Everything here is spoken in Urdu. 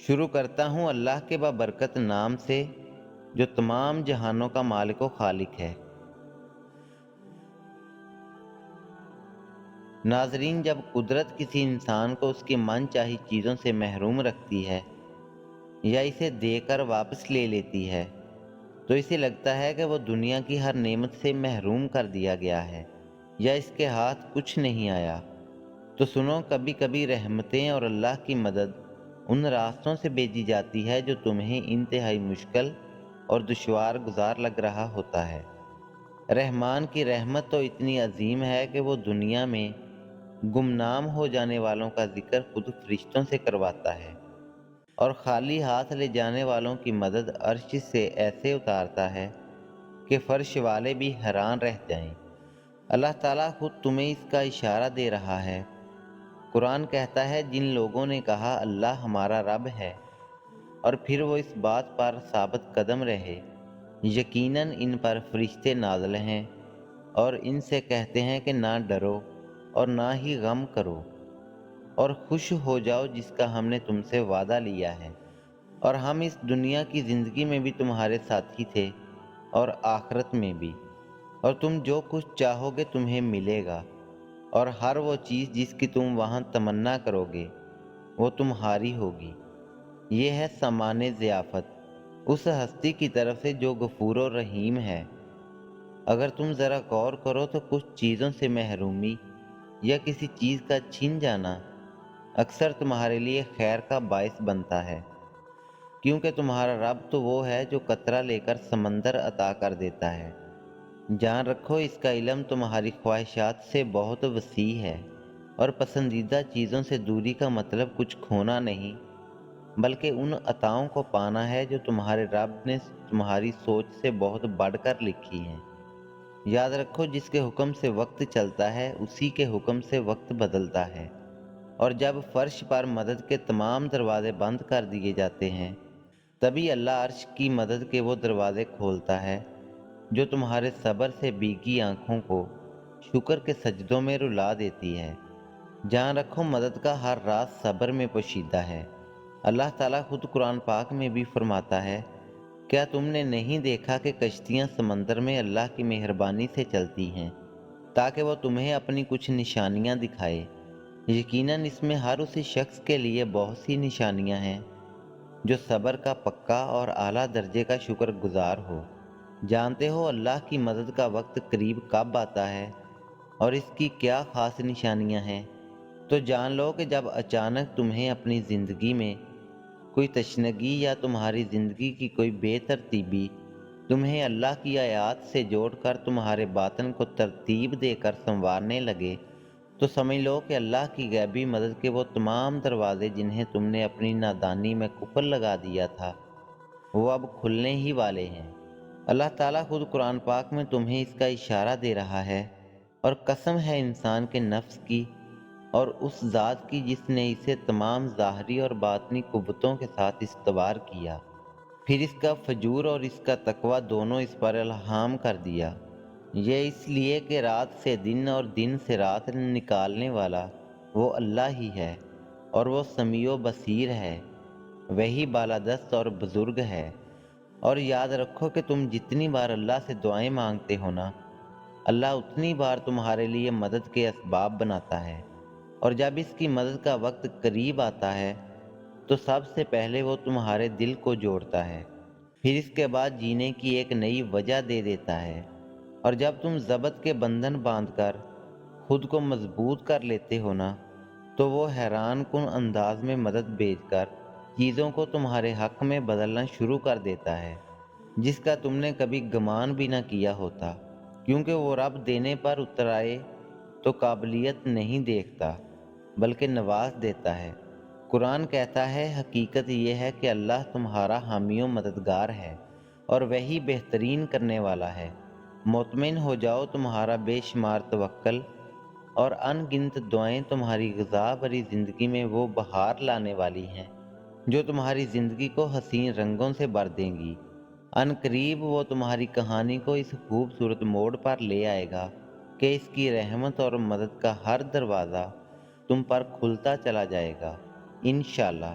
شروع کرتا ہوں اللہ کے بابرکت نام سے جو تمام جہانوں کا مالک و خالق ہے۔ ناظرین، جب قدرت کسی انسان کو اس کی من چاہی چیزوں سے محروم رکھتی ہے یا اسے دے کر واپس لے لیتی ہے تو اسے لگتا ہے کہ وہ دنیا کی ہر نعمت سے محروم کر دیا گیا ہے یا اس کے ہاتھ کچھ نہیں آیا۔ تو سنو، کبھی کبھی رحمتیں اور اللہ کی مدد ان راستوں سے بھیجی جاتی ہے جو تمہیں انتہائی مشکل اور دشوار گزار لگ رہا ہوتا ہے۔ رحمان کی رحمت تو اتنی عظیم ہے کہ وہ دنیا میں گمنام ہو جانے والوں کا ذکر خود فرشتوں سے کرواتا ہے اور خالی ہاتھ لے جانے والوں کی مدد عرش سے ایسے اتارتا ہے کہ فرش والے بھی حیران رہ جائیں۔ اللہ تعالیٰ خود تمہیں اس کا اشارہ دے رہا ہے۔ قرآن کہتا ہے، جن لوگوں نے کہا اللہ ہمارا رب ہے اور پھر وہ اس بات پر ثابت قدم رہے، یقیناً ان پر فرشتے نازل ہیں اور ان سے کہتے ہیں کہ نہ ڈرو اور نہ ہی غم کرو اور خوش ہو جاؤ جس کا ہم نے تم سے وعدہ لیا ہے، اور ہم اس دنیا کی زندگی میں بھی تمہارے ساتھی تھے اور آخرت میں بھی، اور تم جو کچھ چاہو گے تمہیں ملے گا، اور ہر وہ چیز جس کی تم وہاں تمنا کرو گے وہ تمہاری ہوگی۔ یہ ہے سامان ضیافت اس ہستی کی طرف سے جو غفور و رحیم ہے۔ اگر تم ذرا غور کرو تو کچھ چیزوں سے محرومی یا کسی چیز کا چھن جانا اکثر تمہارے لیے خیر کا باعث بنتا ہے، کیونکہ تمہارا رب تو وہ ہے جو قطرہ لے کر سمندر عطا کر دیتا ہے۔ جان رکھو، اس کا علم تمہاری خواہشات سے بہت وسیع ہے، اور پسندیدہ چیزوں سے دوری کا مطلب کچھ کھونا نہیں بلکہ ان عطاؤں کو پانا ہے جو تمہارے رب نے تمہاری سوچ سے بہت بڑھ کر لکھی ہیں۔ یاد رکھو، جس کے حکم سے وقت چلتا ہے اسی کے حکم سے وقت بدلتا ہے، اور جب فرش پر مدد کے تمام دروازے بند کر دیے جاتے ہیں تبھی اللہ عرش کی مدد کے وہ دروازے کھولتا ہے جو تمہارے صبر سے بھیگی آنکھوں کو شکر کے سجدوں میں رلا دیتی ہے۔ جان رکھو، مدد کا ہر راز صبر میں پوشیدہ ہے۔ اللہ تعالیٰ خود قرآن پاک میں بھی فرماتا ہے، کیا تم نے نہیں دیکھا کہ کشتیاں سمندر میں اللہ کی مہربانی سے چلتی ہیں تاکہ وہ تمہیں اپنی کچھ نشانیاں دکھائے؟ یقیناً اس میں ہر اسی شخص کے لیے بہت سی نشانیاں ہیں جو صبر کا پکا اور اعلیٰ درجے کا شکر گزار ہو۔ جانتے ہو اللہ کی مدد کا وقت قریب کب آتا ہے اور اس کی کیا خاص نشانیاں ہیں؟ تو جان لو کہ جب اچانک تمہیں اپنی زندگی میں کوئی تشنگی یا تمہاری زندگی کی کوئی بے ترتیبی تمہیں اللہ کی آیات سے جوڑ کر تمہارے باطن کو ترتیب دے کر سنوارنے لگے تو سمجھ لو کہ اللہ کی غیبی مدد کے وہ تمام دروازے جنہیں تم نے اپنی نادانی میں قفل لگا دیا تھا وہ اب کھلنے ہی والے ہیں۔ اللہ تعالیٰ خود قرآن پاک میں تمہیں اس کا اشارہ دے رہا ہے، اور قسم ہے انسان کے نفس کی اور اس ذات کی جس نے اسے تمام ظاہری اور باطنی قوتوں کے ساتھ استوار کیا، پھر اس کا فجور اور اس کا تقوی دونوں اس پر الہام کر دیا۔ یہ اس لیے کہ رات سے دن اور دن سے رات نکالنے والا وہ اللہ ہی ہے، اور وہ سمیع و بصیر ہے، وہی بالادست اور بزرگ ہے۔ اور یاد رکھو کہ تم جتنی بار اللہ سے دعائیں مانگتے ہو نا، اللہ اتنی بار تمہارے لیے مدد کے اسباب بناتا ہے، اور جب اس کی مدد کا وقت قریب آتا ہے تو سب سے پہلے وہ تمہارے دل کو جوڑتا ہے، پھر اس کے بعد جینے کی ایک نئی وجہ دے دیتا ہے، اور جب تم ضبط کے بندھن باندھ کر خود کو مضبوط کر لیتے ہو نا تو وہ حیران کن انداز میں مدد بھیج کر چیزوں کو تمہارے حق میں بدلنا شروع کر دیتا ہے جس کا تم نے کبھی گمان بھی نہ کیا ہوتا، کیونکہ وہ رب دینے پر اتر آئے تو قابلیت نہیں دیکھتا بلکہ نواز دیتا ہے۔ قرآن کہتا ہے، حقیقت یہ ہے کہ اللہ تمہارا حامی و مددگار ہے اور وہی بہترین کرنے والا ہے۔ مطمئن ہو جاؤ، تمہارا بے شمار توکل اور ان گنت دعائیں تمہاری غذا بھری زندگی میں وہ بہار لانے والی ہیں جو تمہاری زندگی کو حسین رنگوں سے بھر دیں گی۔ ان قریب وہ تمہاری کہانی کو اس خوبصورت موڑ پر لے آئے گا کہ اس کی رحمت اور مدد کا ہر دروازہ تم پر کھلتا چلا جائے گا، انشاءاللہ۔